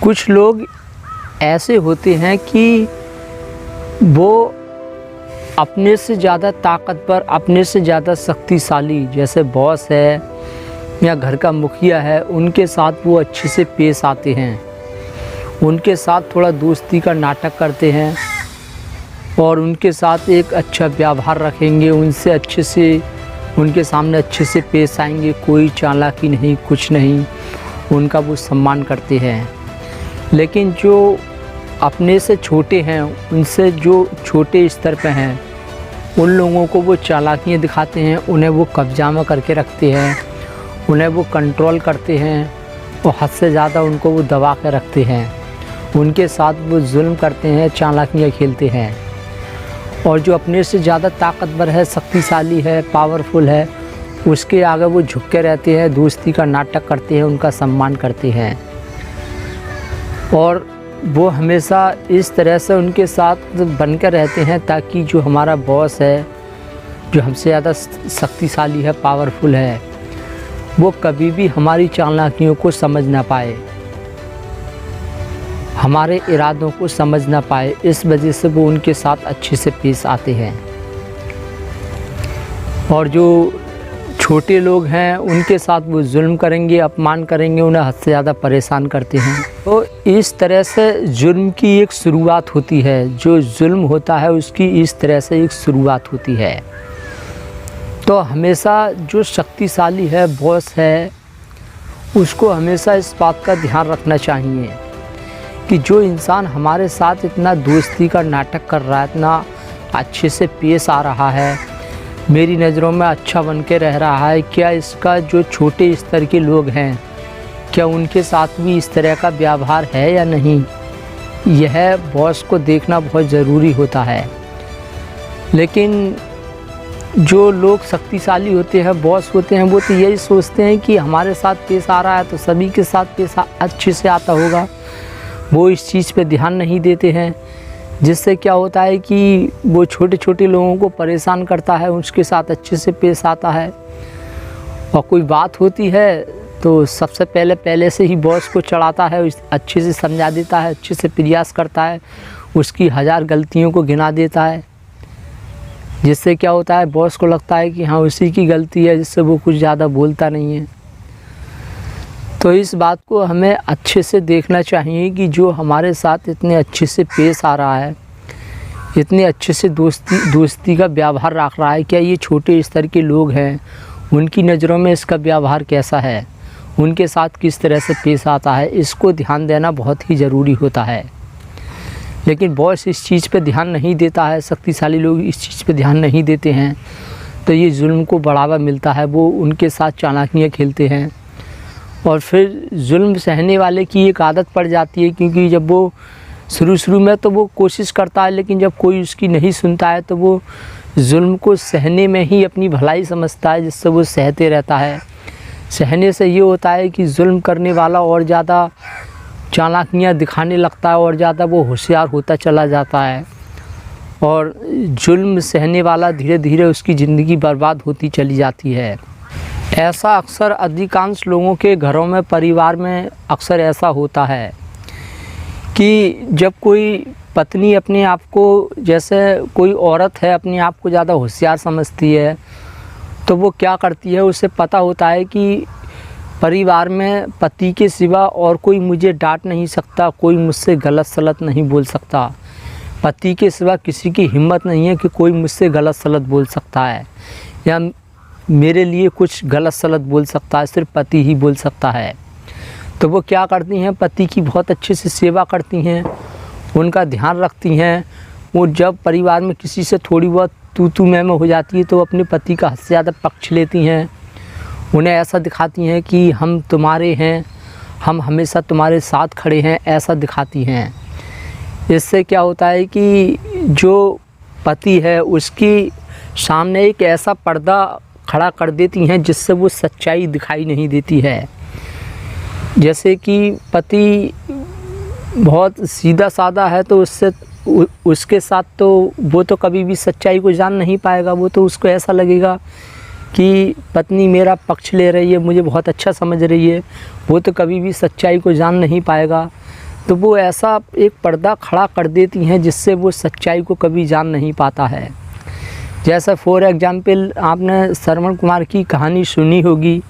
कुछ लोग ऐसे होते हैं कि वो अपने से ज़्यादा ताकतवर, अपने से ज़्यादा शक्तिशाली, जैसे बॉस है या घर का मुखिया है, उनके साथ वो अच्छे से पेश आते हैं, उनके साथ थोड़ा दोस्ती का नाटक करते हैं और उनके साथ एक अच्छा व्यवहार रखेंगे, उनसे अच्छे से, उनके सामने अच्छे से पेश आएंगे, कोई चालाकी नहीं, कुछ नहीं, उनका वो सम्मान करते हैं। लेकिन जो अपने से छोटे हैं, उनसे जो छोटे स्तर पे हैं, उन लोगों को वो चालाकियाँ दिखाते हैं, उन्हें वो कब्जा में करके रखते हैं, उन्हें वो कंट्रोल करते हैं और हद से ज़्यादा उनको वो दबा के रखते हैं, उनके साथ वो जुल्म करते हैं, चालाकियाँ खेलते हैं। और जो अपने से ज़्यादा ताकतवर है, शक्तिशाली है, पावरफुल है, उसके आगे वो झुक के रहते हैं, दोस्ती का नाटक करते हैं, उनका सम्मान करते हैं। और वो हमेशा इस तरह से उनके साथ बनकर रहते हैं ताकि जो हमारा बॉस है, जो हमसे ज़्यादा शक्तिशाली है, पावरफुल है, वो कभी भी हमारी चालाकियों को समझ ना पाए, हमारे इरादों को समझ ना पाए। इस वजह से वो उनके साथ अच्छे से पेश आते हैं। और जो छोटे लोग हैं, उनके साथ वो जुल्म करेंगे, अपमान करेंगे, उन्हें हद से ज़्यादा परेशान करते हैं। तो इस तरह से जुल्म की एक शुरुआत होती है। जो जुल्म होता है उसकी इस तरह से एक शुरुआत होती है। तो हमेशा जो शक्तिशाली है, बॉस है, उसको हमेशा इस बात का ध्यान रखना चाहिए कि जो इंसान हमारे साथ इतना दोस्ती का नाटक कर रहा है, इतना अच्छे से पेश आ रहा है, मेरी नज़रों में अच्छा बन के रह रहा है, क्या इसका जो छोटे स्तर के लोग हैं, क्या उनके साथ भी इस तरह का व्यवहार है या नहीं, यह बॉस को देखना बहुत ज़रूरी होता है। लेकिन जो लोग शक्तिशाली होते हैं, बॉस होते हैं, वो तो यही सोचते हैं कि हमारे साथ पेश आ रहा है तो सभी के साथ पेश अच्छे से आता होगा। वो इस चीज़ पे ध्यान नहीं देते हैं, जिससे क्या होता है कि वो छोटे छोटे लोगों को परेशान करता है, उसके साथ अच्छे से पेश आता है। और कोई बात होती है तो सबसे पहले से ही बॉस को चढ़ाता है, अच्छे से समझा देता है, अच्छे से प्रयास करता है, उसकी 1000 गलतियों को गिना देता है, जिससे क्या होता है, बॉस को लगता है कि हाँ उसी की गलती है, जिससे वो कुछ ज़्यादा बोलता नहीं है। तो इस बात को हमें अच्छे से देखना चाहिए कि जो हमारे साथ इतने अच्छे से पेश आ रहा है, इतने अच्छे से दोस्ती का व्यवहार रख रहा है, क्या ये छोटे स्तर के लोग हैं, उनकी नज़रों में इसका व्यवहार कैसा है, उनके साथ किस तरह से पेश आता है, इसको ध्यान देना बहुत ही ज़रूरी होता है। लेकिन बॉस इस चीज़ पे ध्यान नहीं देता है, शक्तिशाली लोग इस चीज़ पे ध्यान नहीं देते हैं, तो ये जुल्म को बढ़ावा मिलता है, वो उनके साथ चालाकियाँ खेलते हैं। और फिर जुल्म सहने वाले की एक आदत पड़ जाती है, क्योंकि जब वो शुरू में तो वो कोशिश करता है, लेकिन जब कोई उसकी नहीं सुनता है तो वो जुल्म को सहने में ही अपनी भलाई समझता है, जिससे वो सहते रहता है। सहने से ये होता है कि जुल्म करने वाला और ज़्यादा चालाकियाँ दिखाने लगता है और ज़्यादा वो होशियार होता चला जाता है, और जुल्म सहने वाला धीरे धीरे उसकी ज़िंदगी बर्बाद होती चली जाती है। ऐसा अक्सर अधिकांश लोगों के घरों में, परिवार में अक्सर ऐसा होता है कि जब कोई पत्नी अपने आप को, जैसे कोई औरत है अपने आप को ज़्यादा होशियार समझती है, तो वो क्या करती है, उसे पता होता है कि परिवार में पति के सिवा और कोई मुझे डांट नहीं सकता, कोई मुझसे गलत सलत नहीं बोल सकता, पति के सिवा किसी की हिम्मत नहीं है कि कोई मुझसे गलत सलत बोल सकता है या मेरे लिए कुछ गलत सलत बोल सकता है, सिर्फ पति ही बोल सकता है। तो वो क्या करती हैं, पति की बहुत अच्छे से सेवा करती हैं, उनका ध्यान रखती हैं। वो जब परिवार में किसी से थोड़ी बहुत तू मैं हो जाती है तो अपने पति का हद से ज़्यादा पक्ष लेती हैं, उन्हें ऐसा दिखाती हैं कि हम तुम्हारे हैं, हम हमेशा तुम्हारे साथ खड़े हैं, ऐसा दिखाती हैं। इससे क्या होता है कि जो पति है उसकी सामने एक ऐसा पर्दा खड़ा कर देती हैं जिससे वो सच्चाई दिखाई नहीं देती है। जैसे कि पति बहुत सीधा साधा है तो उसके साथ तो वो तो कभी भी सच्चाई को जान नहीं पाएगा, वो तो उसको ऐसा लगेगा कि पत्नी मेरा पक्ष ले रही है, मुझे बहुत अच्छा समझ रही है, वो तो कभी भी सच्चाई को जान नहीं पाएगा। तो वो ऐसा एक पर्दा खड़ा कर देती हैं जिससे वो सच्चाई को कभी जान नहीं पाता है। जैसा फॉर एग्जाम्पल आपने श्रवण कुमार की कहानी सुनी होगी।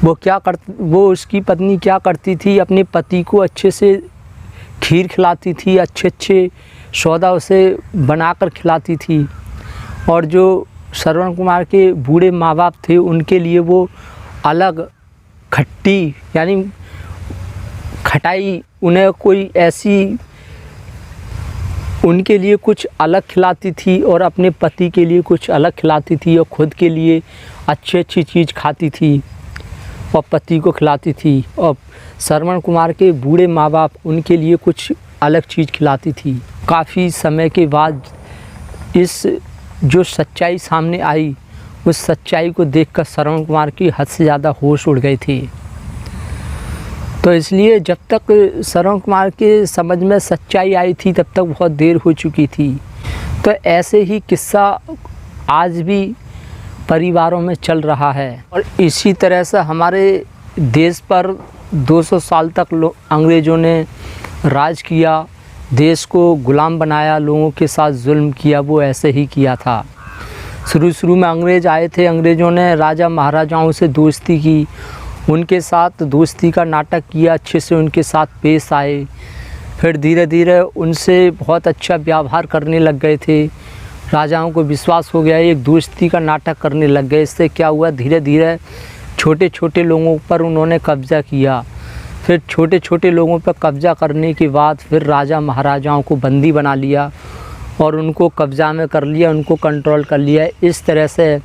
वो उसकी पत्नी क्या करती थी, अपने पति को अच्छे से खीर खिलाती थी, अच्छे अच्छे सौदा उसे बनाकर खिलाती थी। और जो श्रवण कुमार के बूढ़े माँ बाप थे उनके लिए वो अलग खट्टी यानी खटाई, उन्हें कोई ऐसी उनके लिए कुछ अलग खिलाती थी और अपने पति के लिए कुछ अलग खिलाती थी और ख़ुद के लिए अच्छी चीज़ खाती थी और पति को खिलाती थी। और श्रवण कुमार के बूढ़े माँ बाप उनके लिए कुछ अलग चीज़ खिलाती थी। काफ़ी समय के बाद इस जो सच्चाई सामने आई, उस सच्चाई को देखकर श्रवण कुमार की हद से ज़्यादा होश उड़ गए थे। तो इसलिए जब तक श्रवण कुमार के समझ में सच्चाई आई थी तब तक बहुत देर हो चुकी थी। तो ऐसे ही किस्सा आज भी परिवारों में चल रहा है। और इसी तरह से हमारे देश पर 200 साल तक अंग्रेज़ों ने राज किया, देश को गुलाम बनाया, लोगों के साथ जुल्म किया। वो ऐसे ही किया था। शुरू में अंग्रेज़ आए थे, अंग्रेज़ों ने राजा महाराजाओं से दोस्ती की, उनके साथ दोस्ती का नाटक किया, अच्छे से उनके साथ पेश आए। फिर धीरे धीरे उनसे बहुत अच्छा व्यवहार करने लग गए थे। राजाओं को विश्वास हो गया, एक दोस्ती का नाटक करने लग गए। इससे क्या हुआ, धीरे धीरे छोटे छोटे लोगों पर उन्होंने कब्ज़ा किया। फिर छोटे छोटे लोगों पर कब्ज़ा करने के बाद फिर राजा महाराजाओं को बंदी बना लिया और उनको कब्ज़ा में कर लिया, उनको कंट्रोल कर लिया। इस तरह से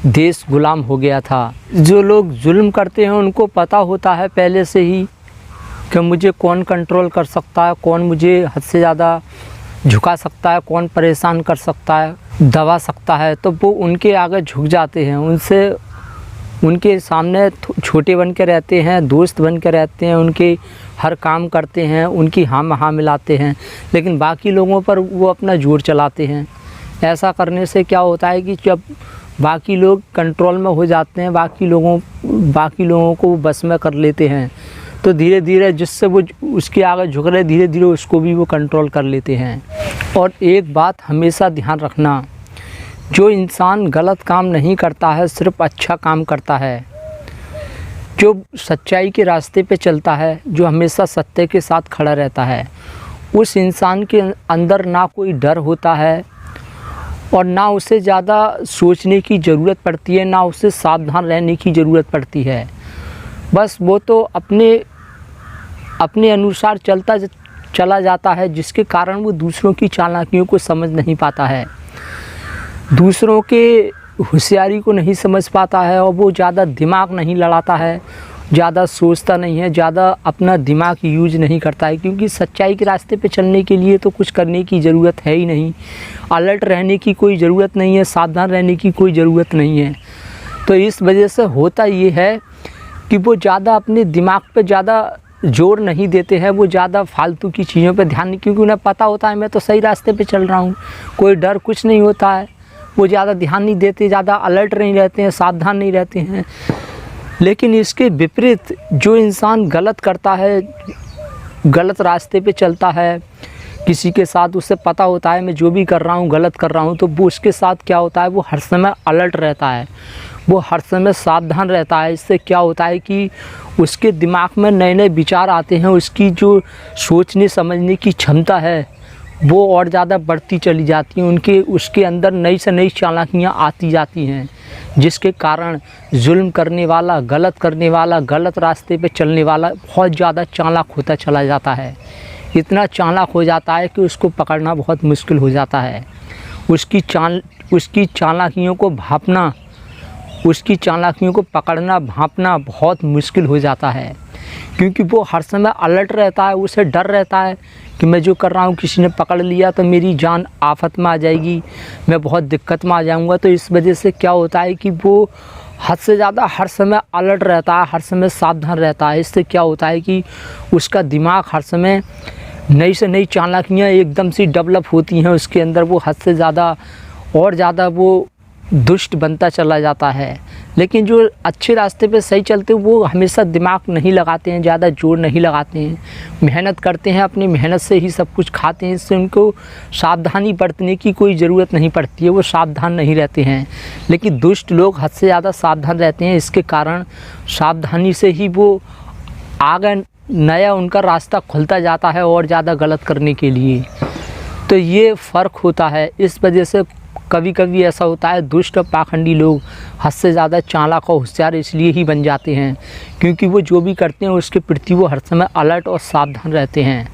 देश गुलाम हो गया था। जो लोग जुल्म करते हैं उनको पता होता है पहले से ही कि मुझे कौन कंट्रोल कर सकता है, कौन मुझे हद से ज़्यादा झुका सकता है, कौन परेशान कर सकता है, दबा सकता है। तो वो उनके आगे झुक जाते हैं, उनके सामने छोटे बन के रहते हैं, दोस्त बन के रहते हैं, उनके हर काम करते हैं, उनकी हाँ मिलाते हैं। लेकिन बाकी लोगों पर वो अपना जोर चलाते हैं। ऐसा करने से क्या होता है कि जब बाकी लोग कंट्रोल में हो जाते हैं, बाकी लोगों को बस में कर लेते हैं, तो धीरे धीरे जिससे वो उसके आगे झुक रहे, धीरे धीरे उसको भी वो कंट्रोल कर लेते हैं। और एक बात हमेशा ध्यान रखना, जो इंसान गलत काम नहीं करता है, सिर्फ अच्छा काम करता है, जो सच्चाई के रास्ते पे चलता है, जो हमेशा सत्य के साथ खड़ा रहता है, उस इंसान के अंदर ना कोई डर होता है और ना उसे ज़्यादा सोचने की ज़रूरत पड़ती है, ना उसे सावधान रहने की ज़रूरत पड़ती है। बस वो तो अपने अनुसार चला जाता है, जिसके कारण वो दूसरों की चालाकियों को समझ नहीं पाता है, दूसरों के होशियारी को नहीं समझ पाता है और वो ज़्यादा दिमाग नहीं लड़ाता है, ज़्यादा सोचता नहीं है, ज़्यादा अपना दिमाग यूज नहीं करता है। क्योंकि सच्चाई के रास्ते पे चलने के लिए तो कुछ करने की ज़रूरत है ही नहीं, अलर्ट रहने की कोई ज़रूरत नहीं है, सावधान रहने की कोई ज़रूरत नहीं है। तो इस वजह से होता ये है कि वो ज़्यादा अपने दिमाग पे ज़्यादा जोर नहीं देते हैं, वो ज़्यादा फालतू की चीज़ों पे ध्यान नहीं, क्योंकि उन्हें पता होता है मैं तो सही रास्ते पे चल रहा हूँ, कोई डर कुछ नहीं होता है। वो ज़्यादा ध्यान नहीं देते, ज़्यादा अलर्ट नहीं रहते हैं, सावधान नहीं रहते हैं। लेकिन इसके विपरीत जो इंसान गलत करता है, गलत रास्ते पे चलता है, किसी के साथ उसे पता होता है मैं जो भी कर रहा हूँ गलत कर रहा हूँ, तो वो उसके साथ क्या होता है, वो हर समय अलर्ट रहता है, वो हर समय सावधान रहता है। इससे क्या होता है कि उसके दिमाग में नए नए विचार आते हैं, उसकी जो सोचने समझने की क्षमता है वो और ज़्यादा बढ़ती चली जाती हैं, उसके अंदर नई से नई चालाकियाँ आती जाती हैं, जिसके कारण जुल्म करने वाला, गलत करने वाला, गलत रास्ते पे चलने वाला बहुत ज़्यादा चालाक होता चला जाता है। इतना चालाक हो जाता है कि उसको पकड़ना बहुत मुश्किल हो जाता है। उसकी चालाकियों को भांपना, उसकी चालाकियों को पकड़ना, भांपना बहुत मुश्किल हो जाता है, क्योंकि वो हर समय अलर्ट रहता है, उसे डर रहता है कि मैं जो कर रहा हूँ किसी ने पकड़ लिया तो मेरी जान आफत में आ जाएगी, मैं बहुत दिक्कत में आ जाऊँगा। तो इस वजह से क्या होता है कि वो हद से ज़्यादा हर समय अलर्ट रहता है, हर समय सावधान रहता है। इससे क्या होता है कि उसका दिमाग हर समय नई से नई चालाकियाँ एकदम से डेवलप होती हैं उसके अंदर, वो हद से ज़्यादा और ज़्यादा वो दुष्ट बनता चला जाता है। लेकिन जो अच्छे रास्ते पे सही चलते हैं वो हमेशा दिमाग नहीं लगाते हैं, ज़्यादा जोर नहीं लगाते हैं, मेहनत करते हैं, अपनी मेहनत से ही सब कुछ खाते हैं। इससे उनको सावधानी बरतने की कोई ज़रूरत नहीं पड़ती है, वो सावधान नहीं रहते हैं। लेकिन दुष्ट लोग हद से ज़्यादा सावधान रहते हैं, इसके कारण सावधानी से ही वो आगे नया उनका रास्ता खुलता जाता है और ज़्यादा गलत करने के लिए। तो ये फ़र्क होता है। इस वजह से कभी कभी ऐसा होता है दुष्ट और पाखंडी लोग हद से ज़्यादा चालाक और होशियार इसलिए ही बन जाते हैं क्योंकि वो जो भी करते हैं उसके प्रति वो हर समय अलर्ट और सावधान रहते हैं।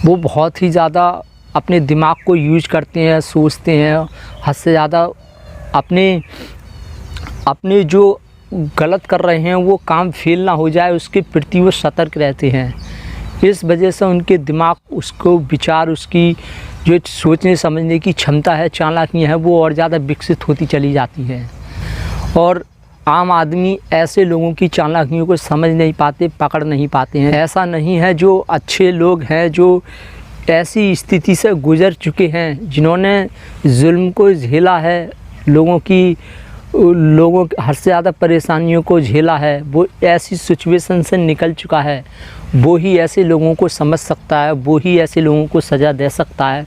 वो बहुत ही ज़्यादा अपने दिमाग को यूज करते हैं, सोचते हैं, हद से ज़्यादा अपने जो गलत कर रहे हैं वो काम फेल ना हो जाए उसके प्रति वो सतर्क रहते हैं। इस वजह से उनके दिमाग, उसको विचार, उसकी जो सोचने समझने की क्षमता है, चालाकियाँ हैं, वो और ज़्यादा विकसित होती चली जाती है। और आम आदमी ऐसे लोगों की चालाकियों को समझ नहीं पाते, पकड़ नहीं पाते हैं। ऐसा नहीं है, जो अच्छे लोग हैं, जो ऐसी स्थिति से गुज़र चुके हैं, जिन्होंने जुल्म को झेला है, लोगों हद से ज़्यादा परेशानियों को झेला है, वो ऐसी सिचुएशन से निकल चुका है, वो ही ऐसे लोगों को समझ सकता है, वो ही ऐसे लोगों को सज़ा दे सकता है।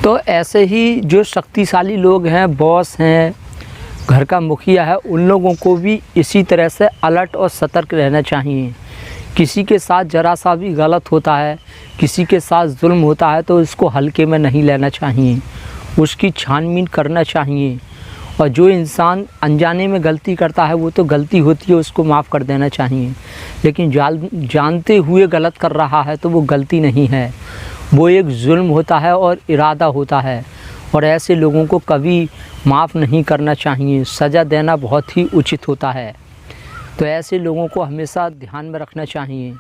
तो ऐसे ही जो शक्तिशाली लोग हैं, बॉस हैं, घर का मुखिया है, उन लोगों को भी इसी तरह से अलर्ट और सतर्क रहना चाहिए। किसी के साथ ज़रा सा भी गलत होता है, किसी के साथ जुल्म होता है तो उसको हल्के में नहीं लेना चाहिए, उसकी छानबीन करना चाहिए। और जो इंसान अनजाने में गलती करता है वो तो गलती होती है, उसको माफ़ कर देना चाहिए। लेकिन जानते हुए गलत कर रहा है तो वो गलती नहीं है, वो एक जुल्म होता है और इरादा होता है। और ऐसे लोगों को कभी माफ़ नहीं करना चाहिए, सज़ा देना बहुत ही उचित होता है। तो ऐसे लोगों को हमेशा ध्यान में रखना चाहिए।